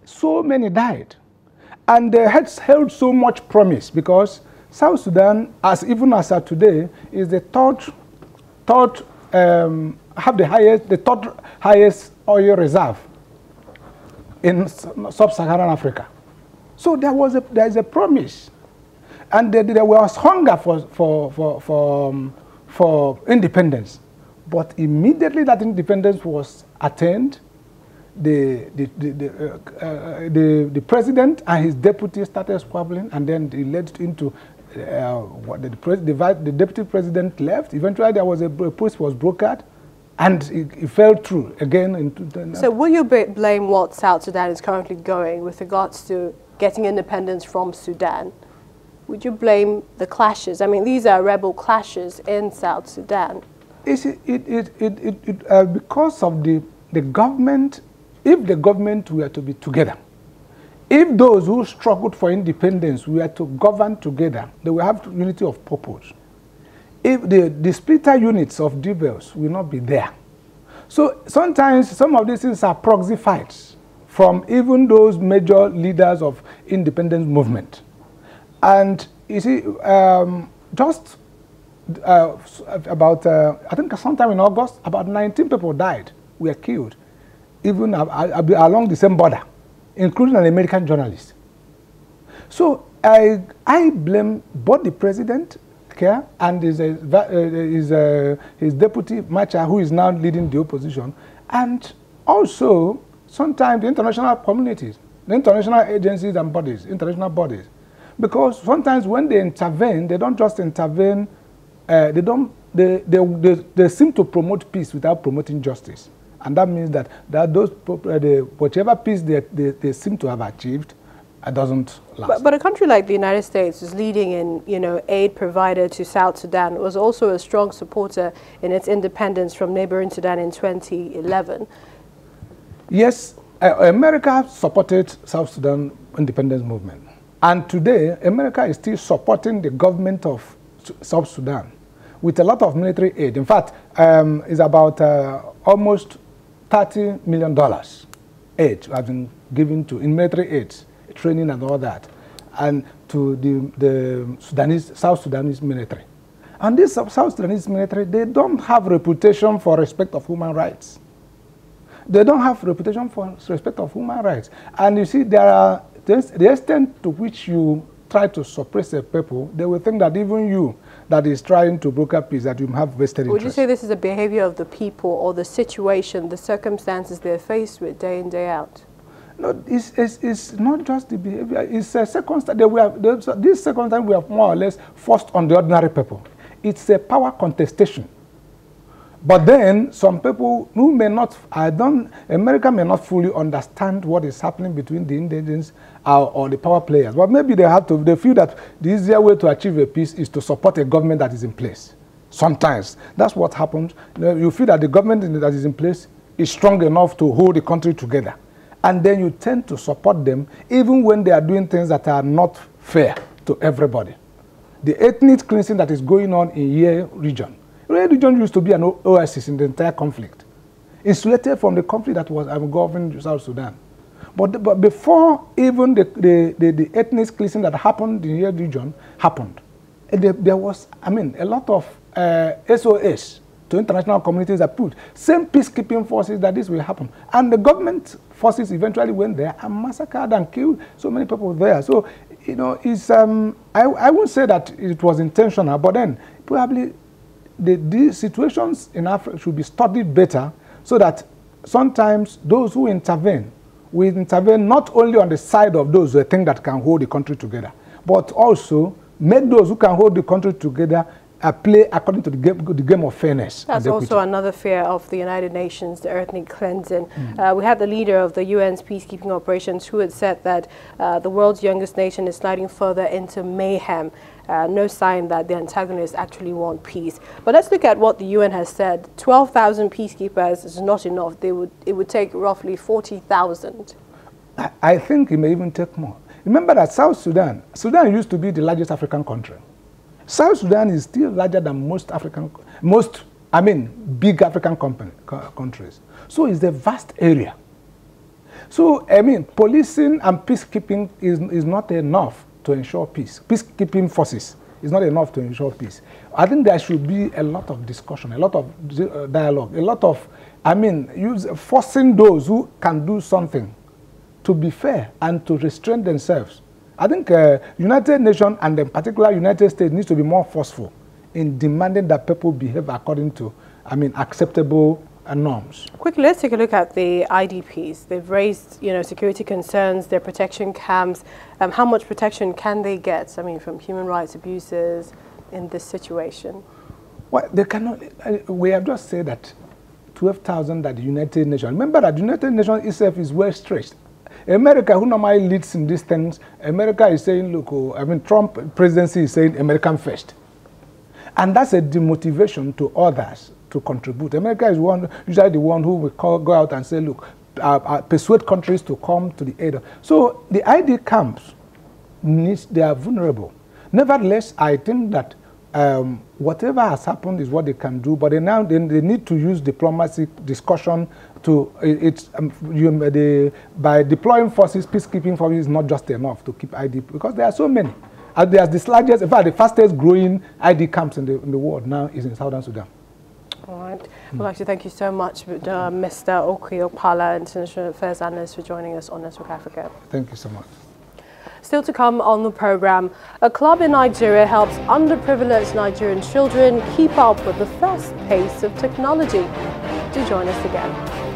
so many died. And they had held so much promise because South Sudan, even as of today, is the third highest oil reserve in sub-Saharan Africa. So there is a promise, and there was hunger for independence. But immediately that independence was attained, the president and his deputy started squabbling, and then it led into the deputy president left. Eventually, there was a post was brokered, and it fell through again. So, will you blame what South Sudan is currently going with regards to getting independence from Sudan? Would you blame the clashes? I mean, these are rebel clashes in South Sudan. Because of the government. If the government were to be together, if those who struggled for independence were to govern together, they will have unity of purpose. If the splitter units of rebels will not be there. So sometimes some of these things are proxy fights from even those major leaders of independence movement. And you see, just about, I think sometime in August, about 19 people died, were killed, even along the same border, including an American journalist. So I blame both the president and his deputy, Macha, who is now leading the opposition, and also sometimes the international communities, the international agencies and bodies, international bodies. Because sometimes when they intervene, they don't just intervene, they seem to promote peace without promoting justice. And that means that whichever peace they seem to have achieved doesn't last. But a country like the United States is leading in, aid provider to South Sudan. It was also a strong supporter in its independence from neighboring Sudan in 2011. Yes, America supported South Sudan independence movement. And today, America is still supporting the government of South Sudan with a lot of military aid. In fact, it's about almost $30 million aid has been given to in military aid, training and all that, and to the South Sudanese military. And this South Sudanese military, they don't have reputation for respect of human rights. They don't have reputation for respect of human rights. And you see, the extent to which you try to suppress a people, they will think that even you that is trying to broker peace, that you have vested interest. Would you say this is a behavior of the people or the situation, the circumstances they're faced with day in, day out? No, it's not just the behavior. It's a circumstance that this circumstance we have more or less forced on the ordinary people. It's a power contestation. But then some people who may not, America may not fully understand what is happening between the indigents or the power players. But maybe they feel that the easier way to achieve a peace is to support a government that is in place. Sometimes that's what happens. You feel that the government that is in place is strong enough to hold the country together. And then you tend to support them even when they are doing things that are not fair to everybody. The ethnic cleansing that is going on in Ye region. Ye region used to be an oasis in the entire conflict, insulated from the conflict that was governing South Sudan. But before even the ethnic cleansing that happened in Ye region happened, there was, a lot of SOS to international communities that put same peacekeeping forces that this will happen. And the government forces eventually went there and massacred and killed so many people there. So, it's, I won't say that it was intentional, but then probably these situations in Africa should be studied better so that sometimes those who intervene will intervene not only on the side of those who think that can hold the country together, but also make those who can hold the country together play according to the game of fairness. That's also another fear of the United Nations, the ethnic cleansing. We had the leader of the UN's peacekeeping operations who had said that the world's youngest nation is sliding further into mayhem. No sign that the antagonists actually want peace. But let's look at what the UN has said. 12,000 peacekeepers is not enough. It would take roughly 40,000. I think it may even take more. Remember that South Sudan used to be the largest African country. South Sudan is still larger than big African countries. So it's a vast area. So, I mean, policing and peacekeeping is not enough to ensure peace. Peacekeeping forces is not enough to ensure peace. I think there should be a lot of discussion, a lot of dialogue, a lot of, I mean, forcing those who can do something to be fair and to restrain themselves. I think United Nations and in particular United States needs to be more forceful in demanding that people behave according to, I mean, acceptable norms. Quickly, let's take a look at the IDPs. They've raised, security concerns, their protection camps. How much protection can they get, I mean, from human rights abuses in this situation? Well, they cannot, we have just said that 12,000 at the United Nations. Remember that the United Nations itself is well stretched. America, who normally leads in these things, America is saying, look, I mean, Trump presidency is saying American first. And that's a demotivation to others to contribute. America is usually the one who will go out and say, look, persuade countries to come to the aid. So the ID camps, they are vulnerable. Nevertheless, I think that whatever has happened is what they can do, but they need to use diplomacy discussion to, by deploying forces, peacekeeping forces is not just enough to keep ID, because there are so many. And there's the largest, in fact, the fastest growing ID camps in the world now is in Southern Sudan. All right. Well, actually, thank you so much, Mr. Okwe-Opala, International Affairs Analyst, for joining us on Network Africa. Thank you so much. Still to come on the program, a club in Nigeria helps underprivileged Nigerian children keep up with the fast pace of technology. Do join us again.